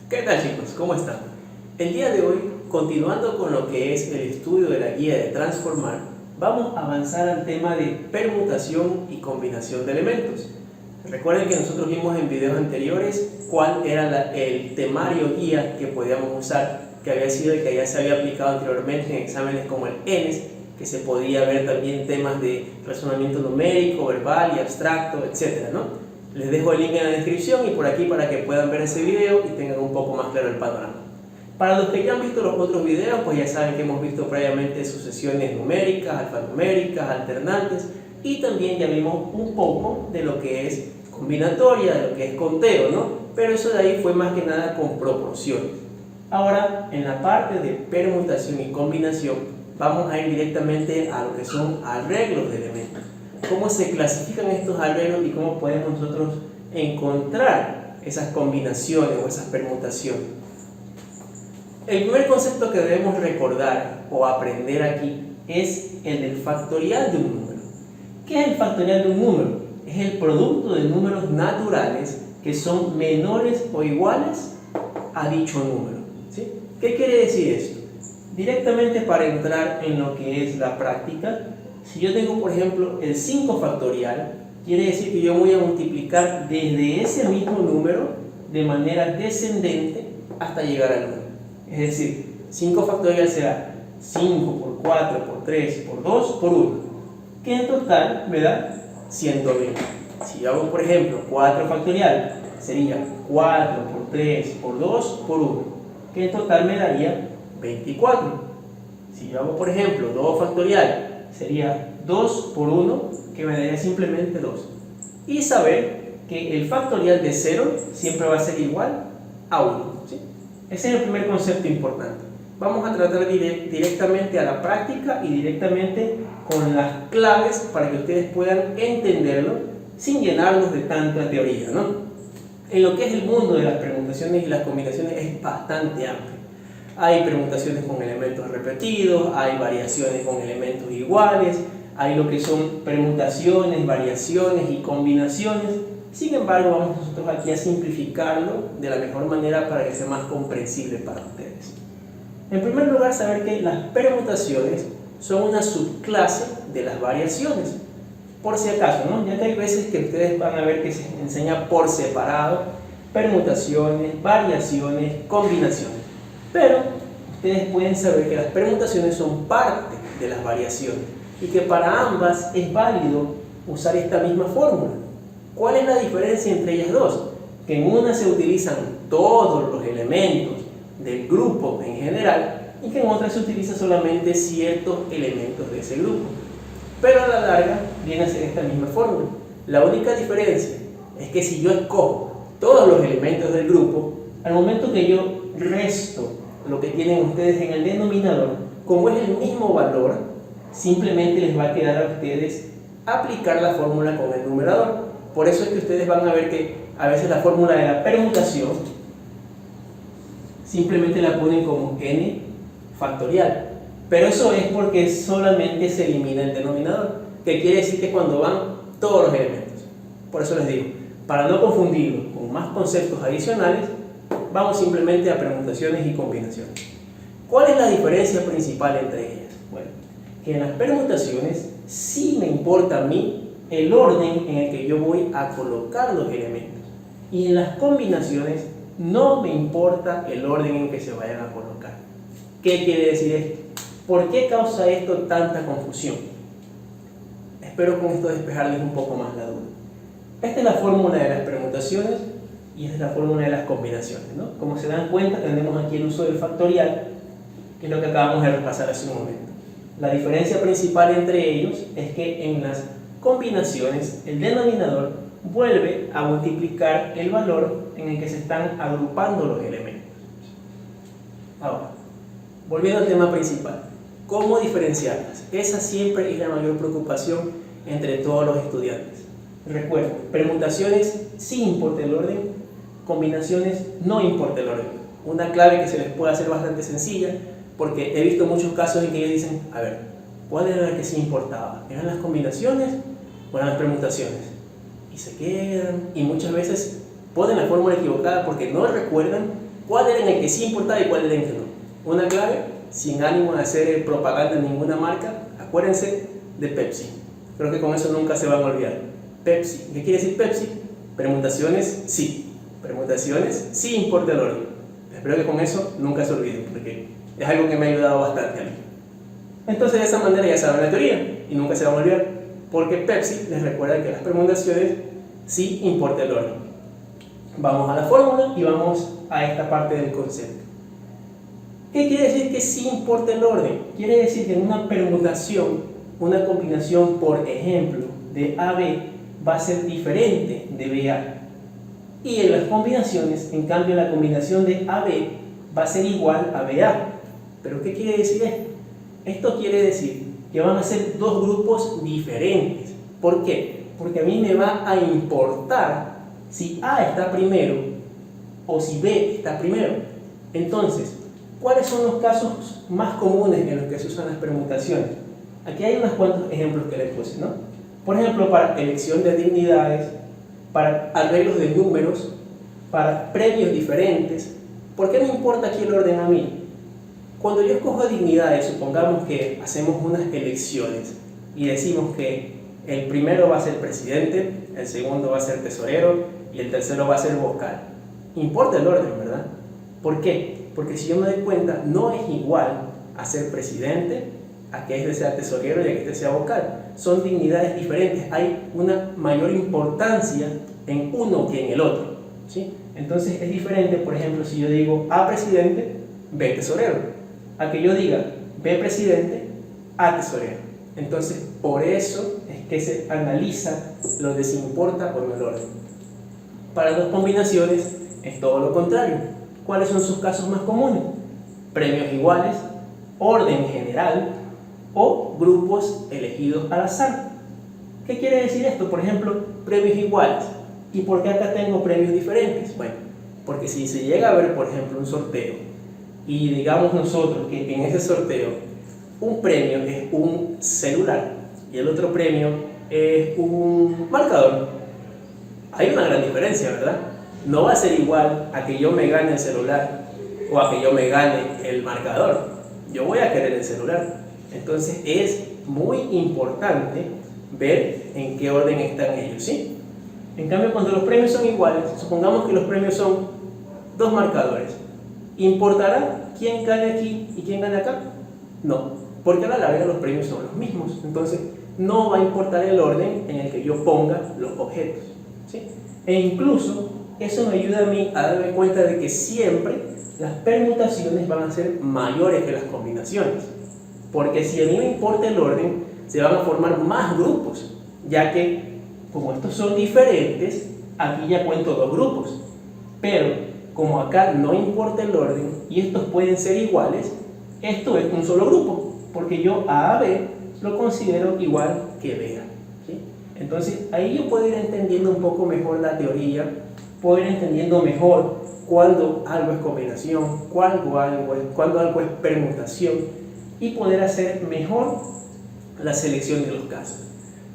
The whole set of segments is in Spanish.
¿Qué tal, chicos? ¿Cómo están? El día de hoy, continuando con lo que es el estudio de la guía de transformar, vamos a avanzar al tema de permutación y combinación de elementos. Recuerden que nosotros vimos en videos anteriores cuál era el temario guía que podíamos usar, que había sido el que ya se había aplicado anteriormente en exámenes como el ENES, que se podía ver también temas de razonamiento numérico, verbal y abstracto, etc., ¿no? Les dejo el link en la descripción y por aquí para que puedan ver ese video y tengan un poco más claro el panorama. Para los que ya han visto los otros videos, pues ya saben que hemos visto previamente sucesiones numéricas, alfanuméricas, alternantes, y también ya vimos un poco de lo que es combinatoria, de lo que es conteo, ¿no? Pero eso de ahí fue más que nada con proporciones. Ahora, en la parte de permutación y combinación, vamos a ir directamente a lo que son arreglos de elementos. Cómo se clasifican estos arreglos y cómo podemos nosotros encontrar esas combinaciones o esas permutaciones. El primer concepto que debemos recordar o aprender aquí es el del factorial de un número. ¿Qué es el factorial de un número? Es el producto de números naturales que son menores o iguales a dicho número, ¿sí? ¿Qué quiere decir esto? Directamente para entrar en lo que es la práctica, si yo tengo, por ejemplo, el 5 factorial, quiere decir que yo voy a multiplicar desde ese mismo número de manera descendente hasta llegar al 1. Es decir, 5 factorial será 5 por 4 por 3 por 2 por 1, que en total me da 120. Si yo hago, por ejemplo, 4 factorial, sería 4 por 3 por 2 por 1, que en total me daría 24. Si yo hago, por ejemplo, 2 factorial, sería 2 por 1, que me daría simplemente 2. Y saber que el factorial de 0 siempre va a ser igual a 1, ¿sí? Ese es el primer concepto importante. Vamos a tratar directamente a la práctica y directamente con las claves para que ustedes puedan entenderlo sin llenarnos de tanta teoría, ¿no? En lo que es el mundo de las permutaciones y las combinaciones es bastante amplio. Hay permutaciones con elementos repetidos, hay variaciones con elementos iguales, hay lo que son permutaciones, variaciones y combinaciones. Sin embargo, vamos nosotros aquí a simplificarlo de la mejor manera para que sea más comprensible para ustedes. En primer lugar, saber que las permutaciones son una subclase de las variaciones. Por si acaso, ¿no? Ya que hay veces que ustedes van a ver que se enseña por separado permutaciones, variaciones, combinaciones. Pero ustedes pueden saber que las permutaciones son parte de las variaciones y que para ambas es válido usar esta misma fórmula. ¿Cuál es la diferencia entre ellas dos? Que en una se utilizan todos los elementos del grupo en general y que en otra se utiliza solamente ciertos elementos de ese grupo. Pero a la larga viene a ser esta misma fórmula. La única diferencia es que si yo escojo todos los elementos del grupo, al momento que yo resto lo que tienen ustedes en el denominador, como es el mismo valor, simplemente les va a quedar a ustedes aplicar la fórmula con el numerador. Por eso es que ustedes van a ver que a veces la fórmula de la permutación simplemente la ponen como n factorial. Pero eso es porque solamente se elimina el denominador, que quiere decir que cuando van todos los elementos. Por eso les digo, para no confundirlo con más conceptos adicionales, vamos simplemente a permutaciones y combinaciones. ¿Cuál es la diferencia principal entre ellas? Bueno, que en las permutaciones sí me importa a mí el orden en el que yo voy a colocar los elementos. Y en las combinaciones no me importa el orden en que se vayan a colocar. ¿Qué quiere decir esto? ¿Por qué causa esto tanta confusión? Espero con esto despejarles un poco más la duda. Esta es la fórmula de las permutaciones y esta es la fórmula de las combinaciones, ¿no? Como se dan cuenta, tenemos aquí el uso del factorial, que es lo que acabamos de repasar hace un momento. La diferencia principal entre ellos es que en las combinaciones el denominador vuelve a multiplicar el valor en el que se están agrupando los elementos. Ahora, volviendo al tema principal, ¿cómo diferenciarlas? Esa siempre es la mayor preocupación entre todos los estudiantes. Recuerden, permutaciones sí importa el orden, combinaciones no importa el orden. Una clave que se les puede hacer bastante sencilla, porque he visto muchos casos en que ellos dicen, a ver, ¿cuál era la que sí importaba? ¿Eran las combinaciones o eran las permutaciones? Y se quedan, y muchas veces ponen la fórmula equivocada porque no recuerdan cuál era en el que sí importaba y cuál era en el que no. Una clave, sin ánimo de hacer propaganda en ninguna marca, acuérdense de Pepsi. Creo que con eso nunca se van a olvidar. Pepsi. ¿Qué quiere decir Pepsi? Permutaciones, sí. Permutaciones, sí importa el orden. Espero que con eso nunca se olviden, porque es algo que me ha ayudado bastante a mí. Entonces, de esa manera ya saben la teoría y nunca se van a olvidar, porque Pepsi les recuerda que las permutaciones sí importa el orden. Vamos a la fórmula y vamos a esta parte del concepto. ¿Qué quiere decir que sí importa el orden? Quiere decir que en una permutación, una combinación, por ejemplo, de AB va a ser diferente de BA. Y en las combinaciones, en cambio, la combinación de AB va a ser igual a BA. ¿Pero qué quiere decir esto? Esto quiere decir que van a ser dos grupos diferentes. ¿Por qué? Porque a mí me va a importar si A está primero o si B está primero. Entonces, ¿cuáles son los casos más comunes en los que se usan las permutaciones? Aquí hay unos cuantos ejemplos que les puse, ¿no? Por ejemplo, para elección de dignidades, para arreglos de números, para premios diferentes. ¿Por qué me importa aquí el orden a mí? Cuando yo escojo dignidades, supongamos que hacemos unas elecciones y decimos que el primero va a ser presidente, el segundo va a ser tesorero y el tercero va a ser vocal. Importa el orden, ¿verdad? ¿Por qué? Porque si yo me doy cuenta, no es igual a ser presidente, a que este sea tesorero y a que este sea vocal. Son dignidades diferentes, hay una mayor importancia en uno que en el otro, ¿sí? Entonces es diferente, por ejemplo, si yo digo A presidente, B tesorero, a que yo diga B presidente, A tesorero. Entonces, por eso es que se analiza lo de si importa o no el orden. Para dos combinaciones es todo lo contrario. ¿Cuáles son sus casos más comunes? Premios iguales, orden general o grupos elegidos al azar. ¿Qué quiere decir esto? Por ejemplo, premios iguales. ¿Y por qué acá tengo premios diferentes? Bueno, porque si se llega a ver, por ejemplo, un sorteo y digamos nosotros que en ese sorteo un premio es un celular y el otro premio es un marcador, hay una gran diferencia, ¿verdad? No va a ser igual a que yo me gane el celular o a que yo me gane el marcador. Yo voy a querer el celular. Entonces es muy importante ver en qué orden están ellos, ¿sí? En cambio, cuando los premios son iguales, supongamos que los premios son dos marcadores, ¿importará quién gane aquí y quién gane acá? No, porque a la larga los premios son los mismos. Entonces no va a importar el orden en el que yo ponga los objetos, ¿sí? E incluso eso me ayuda a mí a darme cuenta de que siempre las permutaciones van a ser mayores que las combinaciones. Porque si a mí me importa el orden, se van a formar más grupos, ya que como estos son diferentes, aquí ya cuento dos grupos. Pero como acá no importa el orden y estos pueden ser iguales, esto es un solo grupo, porque yo a B lo considero igual que B. ¿Sí? Entonces ahí yo puedo ir entendiendo un poco mejor la teoría, puedo ir entendiendo mejor cuándo algo es combinación, cuándo algo es permutación, y poder hacer mejor la selección de los casos.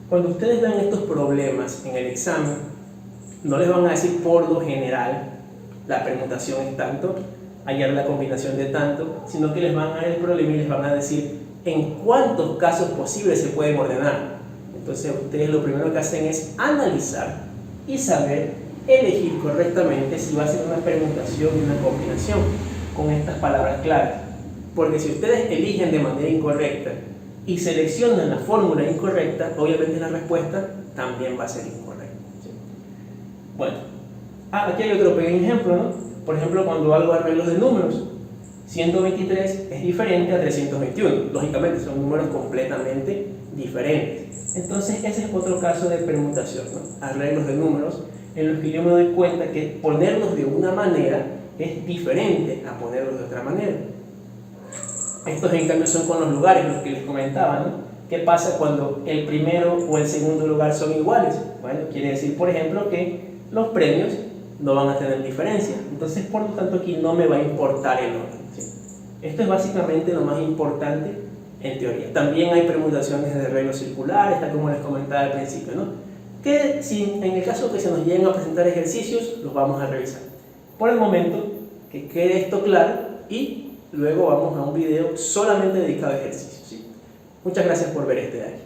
Cuando ustedes vean estos problemas en el examen, no les van a decir por lo general la permutación es tanto, hallar la combinación de tanto, sino que les van a dar el problema y les van a decir en cuántos casos posibles se pueden ordenar. Entonces ustedes lo primero que hacen es analizar y saber elegir correctamente si va a ser una permutación y una combinación con estas palabras claves. Porque si ustedes eligen de manera incorrecta y seleccionan la fórmula incorrecta, obviamente la respuesta también va a ser incorrecta, ¿sí? Bueno, aquí hay otro pequeño ejemplo, ¿no? Por ejemplo, cuando hago arreglos de números, 123 es diferente a 321. Lógicamente son números completamente diferentes. Entonces ese es otro caso de permutación, ¿no? Arreglos de números en los que yo me doy cuenta que ponerlos de una manera es diferente a ponerlos de otra manera. Estos en cambio son con los lugares, los que les comentaba, ¿no? ¿Qué pasa cuando el primero o el segundo lugar son iguales? Bueno, quiere decir, por ejemplo, que los premios no van a tener diferencia. Entonces, por lo tanto, aquí no me va a importar el orden, ¿sí? Esto es básicamente lo más importante en teoría. También hay permutaciones de arreglos circulares, tal como les comentaba al principio, ¿no? Que si en el caso que se nos lleguen a presentar ejercicios, los vamos a revisar. Por el momento, que quede esto claro y luego vamos a un video solamente dedicado a ejercicios, ¿sí? Muchas gracias por ver este de aquí.